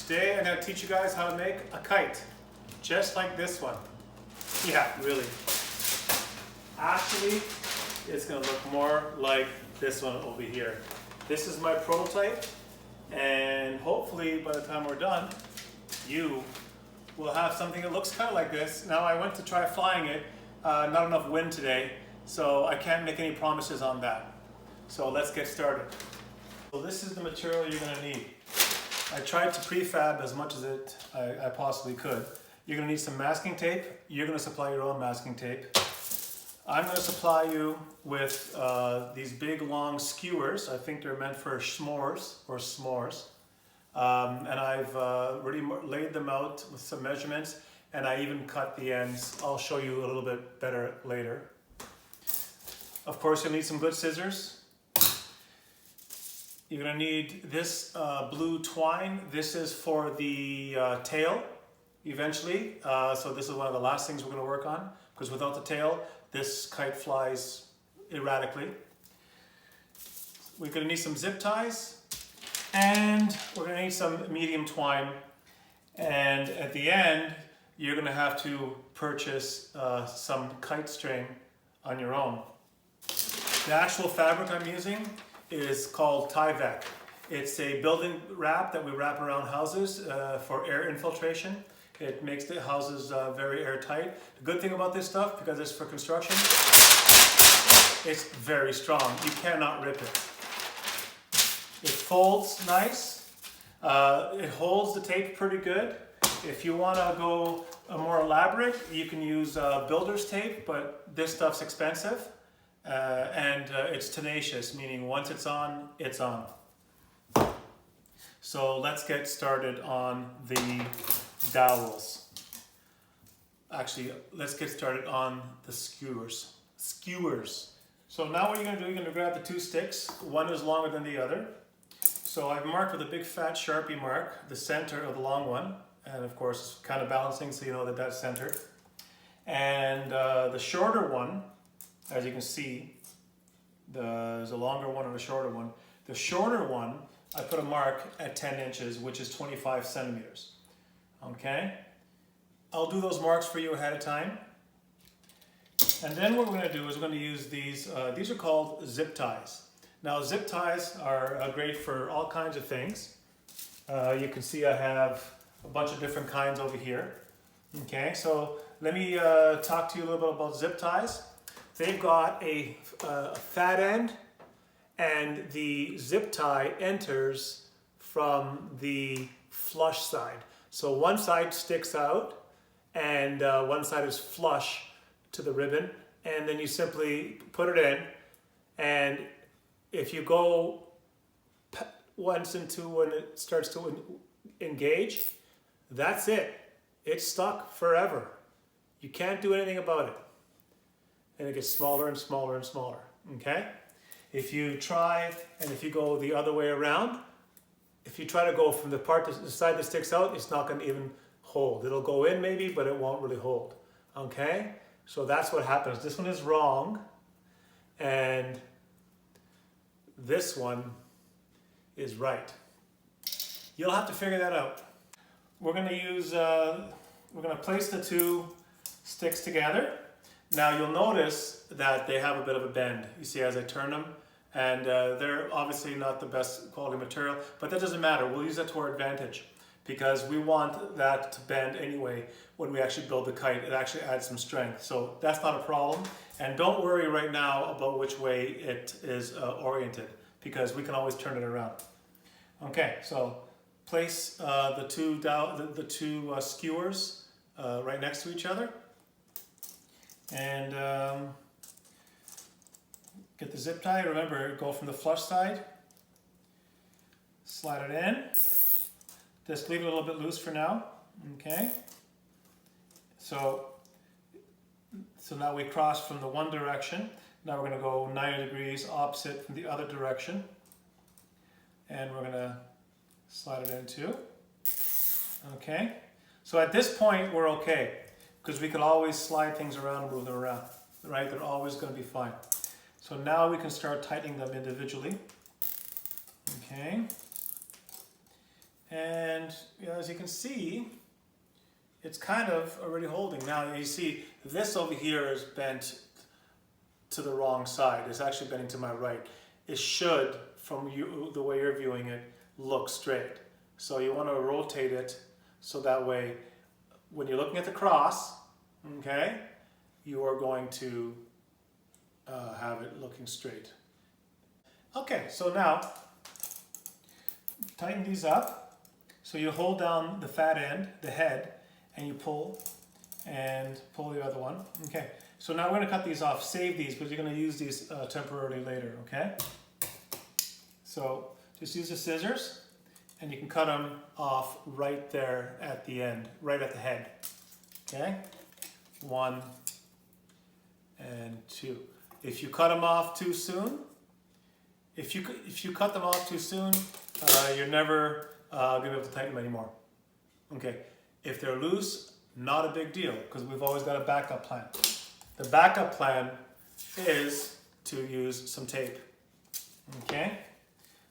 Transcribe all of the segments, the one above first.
Today I'm going to teach you guys how to make a kite, just like this one. Yeah, really. Actually, it's going to look more like this one over here. This is my prototype, and hopefully by the time we're done, you will have something that looks kind of like this. Now I went to try flying it, not enough wind today, so I can't make any promises on that. So let's get started. So this is the material you're going to need. I tried to prefab as much as I possibly could. You're going to need some masking tape. You're going to supply your own masking tape. I'm going to supply you with these big long skewers. I think they're meant for s'mores or s'mores. And I've already laid them out with some measurements, and I even cut the ends. I'll show you a little bit better later. Of course, you'll need some good scissors. You're going to need this blue twine. This is for the tail eventually. So this is one of the last things we're going to work on, because without the tail, this kite flies erratically. We're going to need some zip ties, and we're going to need some medium twine. And at the end, you're going to have to purchase some kite string on your own. The actual fabric I'm using is called Tyvek. It's a building wrap that we wrap around houses for air infiltration. It makes the houses very airtight. The good thing about this stuff, because it's for construction, it's very strong. You cannot rip it. It folds nice. It holds the tape pretty good. If you want to go more elaborate, you can use builder's tape, but this stuff's expensive. And it's tenacious, meaning once it's on, it's on. So let's get started on the dowels. Actually, let's get started on the skewers. So now what you're going to do, you're going to grab the two sticks. One is longer than the other. So I've marked with a big fat Sharpie mark the center of the long one. And of course, it's kind of balancing so you know that that's centered. And the shorter one, as you can see, there's a longer one and a shorter one. The shorter one, I put a mark at 10 inches, which is 25 centimeters. Okay? I'll do those marks for you ahead of time. And then what we're going to do is we're going to use these are called zip ties. Now zip ties are great for all kinds of things. You can see I have a bunch of different kinds over here. Okay, so let me talk to you a little bit about zip ties. They've got a fat end, and the zip tie enters from the flush side. So one side sticks out, and one side is flush to the ribbon, and then you simply put it in, and if you go once into when it starts to engage, that's it. It's stuck forever. You can't do anything about it. And it gets smaller and smaller and smaller, okay? If you try, and if you go the other way around, if you try to go from the part, the side that sticks out, it's not going to even hold. It'll go in maybe, but it won't really hold, okay? So that's what happens. This one is wrong, and this one is right. You'll have to figure that out. We're going to use, we're going to place the two sticks together. Now you'll notice that they have a bit of a bend, you see, as I turn them, and they're obviously not the best quality material, but that doesn't matter. We'll use that to our advantage, because we want that to bend anyway when we actually build the kite. It actually adds some strength, so that's not a problem. And don't worry right now about which way it is oriented, because we can always turn it around. Okay, so place the two skewers right next to each other. And get the zip tie. Remember, go from the flush side, slide it in, just leave it a little bit loose for now. Okay, so now we cross from the one direction. Now we're going to go 90 degrees opposite from the other direction, and we're going to slide it in too. Okay, so at this point we're okay, because we can always slide things around and move them around, right? They're always going to be fine. So now we can start tightening them individually. Okay. And you know, as you can see, it's kind of already holding. Now you see this over here is bent to the wrong side. It's actually bending to my right. It should, from you, the way you're viewing it, look straight. So you want to rotate it so that way when you're looking at the cross, okay, you are going to have it looking straight. Okay, so now tighten these up. So you hold down the fat end, the head, and you pull and pull the other one. Okay, so now we're going to cut these off. Save these because you're going to use these temporarily later, okay? So just use the scissors and you can cut them off right there at the end, right at the head. Okay, 1 and 2. If you cut them off too soon, if you cut them off too soon, you're never going to be able to tighten them anymore. Okay, if they're loose, not a big deal because we've always got a backup plan. The backup plan is to use some tape. Okay,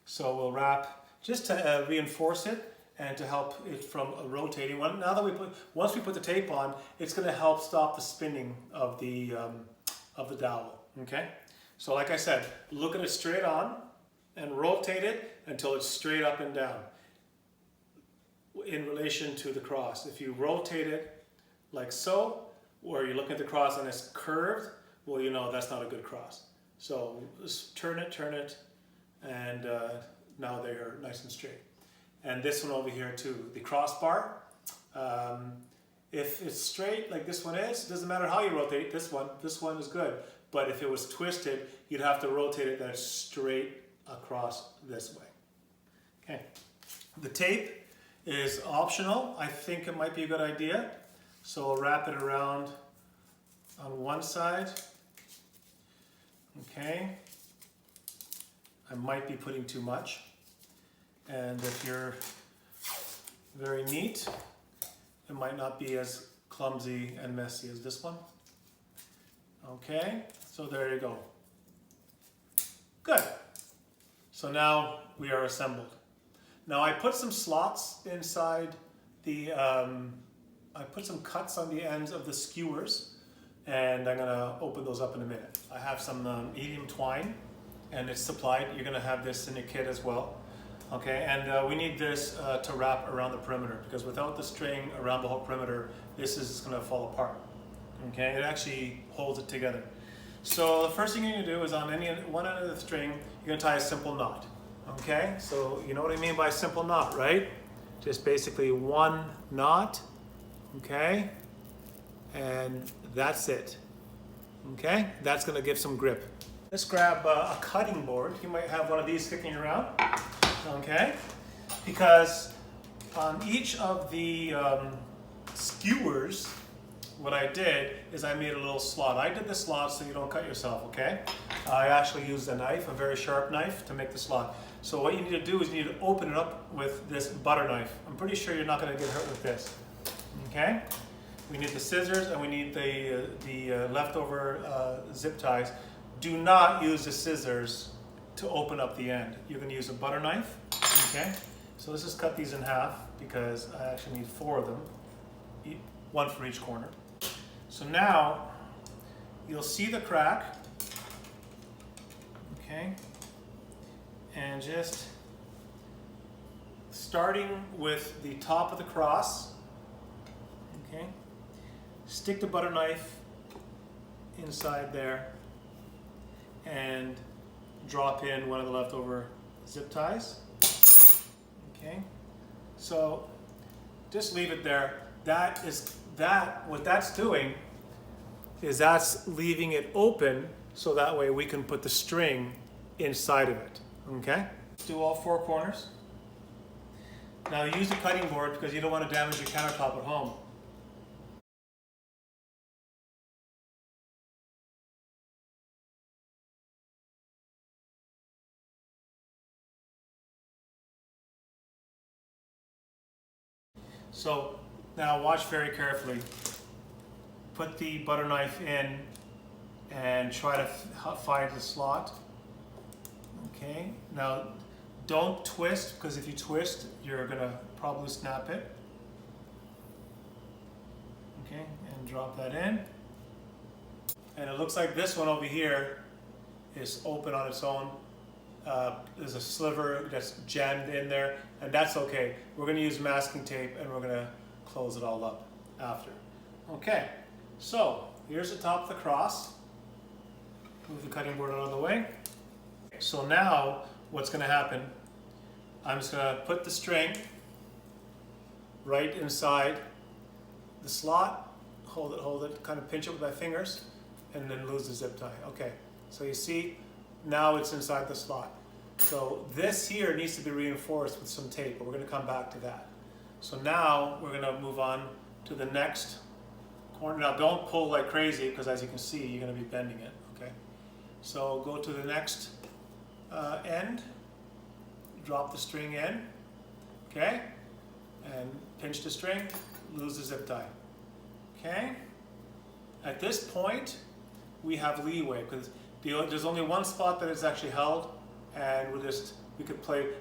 so we'll wrap just to reinforce it and to help it from rotating. Now that once we put the tape on, it's going to help stop the spinning of the dowel. Okay, so like I said, look at it straight on and rotate it until it's straight up and down in relation to the cross. If you rotate it like so, or you look at the cross and it's curved, well, you know that's not a good cross. So just turn it, and now they are nice and straight. And this one over here too, the crossbar. If it's straight like this one is, doesn't matter how you rotate this one is good. But if it was twisted, you'd have to rotate it that straight across this way. Okay, the tape is optional. I think it might be a good idea. So I'll wrap it around on one side. Okay, I might be putting too much. And if you're very neat, it might not be as clumsy and messy as this one. Okay, so there you go. Good. So now we are assembled. Now I put some slots inside the, I put some cuts on the ends of the skewers, and I'm gonna open those up in a minute. I have some medium twine, and it's supplied. You're gonna have this in your kit as well. Okay, and we need this to wrap around the perimeter, because without the string around the whole perimeter, this is going to fall apart. Okay, it actually holds it together. So the first thing you're going to do is on one end of the string, you're going to tie a simple knot. Okay, so you know what I mean by simple knot, right? Just basically one knot. Okay, and that's it. Okay, that's going to give some grip. Let's grab a cutting board. You might have one of these kicking around. Okay, because on each of the skewers, what I did is I made a little slot. I did the slot so you don't cut yourself, okay? I actually used a knife, a very sharp knife, to make the slot. So what you need to do is you need to open it up with this butter knife. I'm pretty sure you're not going to get hurt with this, okay? We need the scissors and we need the leftover zip ties. Do not use the scissors to open up the end. You're going to use a butter knife. Okay, so let's just cut these in half because I actually need 4 of them, one for each corner. So now you'll see the crack. Okay, and just starting with the top of the cross. Okay, stick the butter knife inside there and drop in one of the leftover zip ties. Okay, so just leave it there. What that's doing is that's leaving it open so that way we can put the string inside of it. Okay, do all 4 corners. Now use the cutting board because you don't want to damage your countertop at home. So now watch very carefully. Put the butter knife in and try to find the slot. Okay, now Don't twist, because if you twist, you're gonna probably snap it. Okay, and drop that in. And it looks like this one over here is open on its own. There's a sliver that's jammed in there, and that's okay. We're gonna use masking tape and we're gonna close it all up after. Okay, so here's the top of the cross. Move the cutting board out of the way. So now what's gonna happen, I'm just gonna put the string right inside the slot, hold it, kind of pinch it with my fingers, and then lose the zip tie. Okay, so you see, now it's inside the slot. So this here needs to be reinforced with some tape, but we're gonna come back to that. So now we're gonna move on to the next corner. Now don't pull like crazy, because as you can see, you're gonna be bending it, okay? So go to the next end, drop the string in, okay? And pinch the string, lose the zip tie, okay? At this point, we have leeway, because there's only one spot that is actually held, and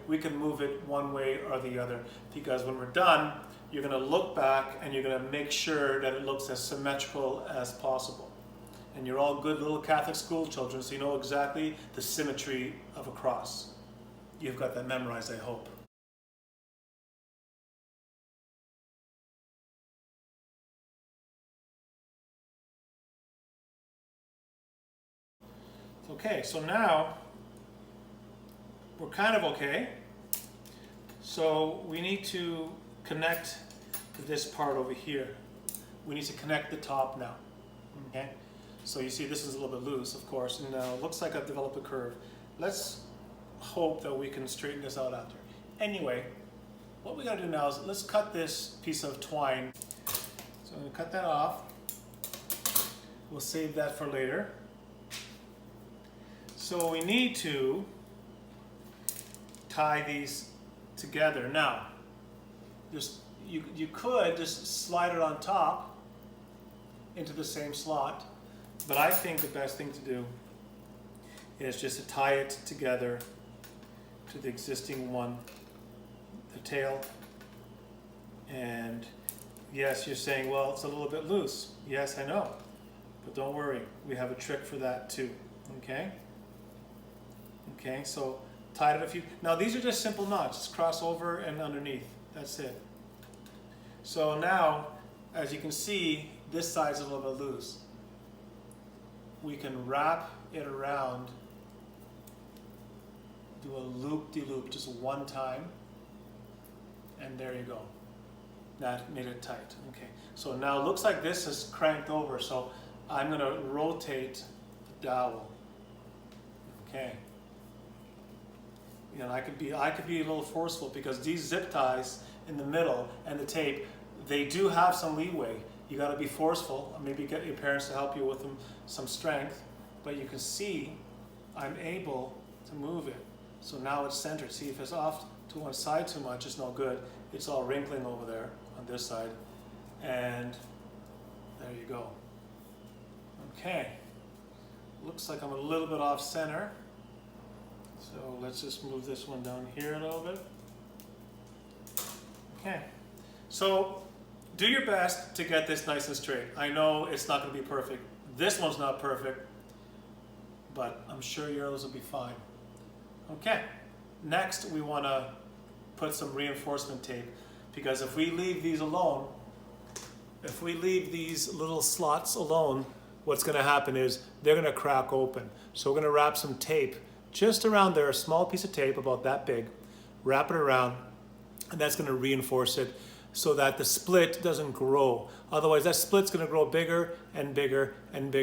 we can move it one way or the other, because when we're done, you're gonna look back and you're gonna make sure that it looks as symmetrical as possible. And you're all good little Catholic school children, so you know exactly the symmetry of a cross. You've got that memorized, I hope. Okay, so now we're kind of okay. So we need to connect to this part over here. We need to connect the top now, okay? So you see this is a little bit loose, of course, and now it looks like I've developed a curve. Let's hope that we can straighten this out after. Anyway, what we gotta do now is let's cut this piece of twine. So I'm gonna cut that off. We'll save that for later. So we need to tie these together. Now, you could just slide it on top into the same slot, but I think the best thing to do is just to tie it together to the existing one, the tail. And yes, you're saying, well, it's a little bit loose. Yes, I know, but don't worry, we have a trick for that too, okay? Okay, so tied it a few. Now these are just simple knots, just cross over and underneath, that's it. So now, as you can see, this side's a little bit loose. We can wrap it around, do a loop-de-loop just one time, and there you go. That made it tight, okay. So now it looks like this is cranked over, so I'm gonna rotate the dowel, okay. You know, I could be a little forceful, because these zip ties in the middle and the tape, they do have some leeway. You got to be forceful. Maybe get your parents to help you with some strength. But you can see I'm able to move it. So now it's centered. See, if it's off to one side too much, it's no good. It's all wrinkling over there on this side. And there you go. Okay. Looks like I'm a little bit off center. So let's just move this one down here a little bit. Okay, so do your best to get this nice and straight. I know it's not going to be perfect. This one's not perfect, but I'm sure yours will be fine. Okay, next we want to put some reinforcement tape, because if we leave these alone, if we leave these little slots alone, what's going to happen is they're going to crack open. So we're going to wrap some tape just around there, a small piece of tape about that big, wrap it around, and that's going to reinforce it so that the split doesn't grow. Otherwise that split's going to grow bigger and bigger and bigger.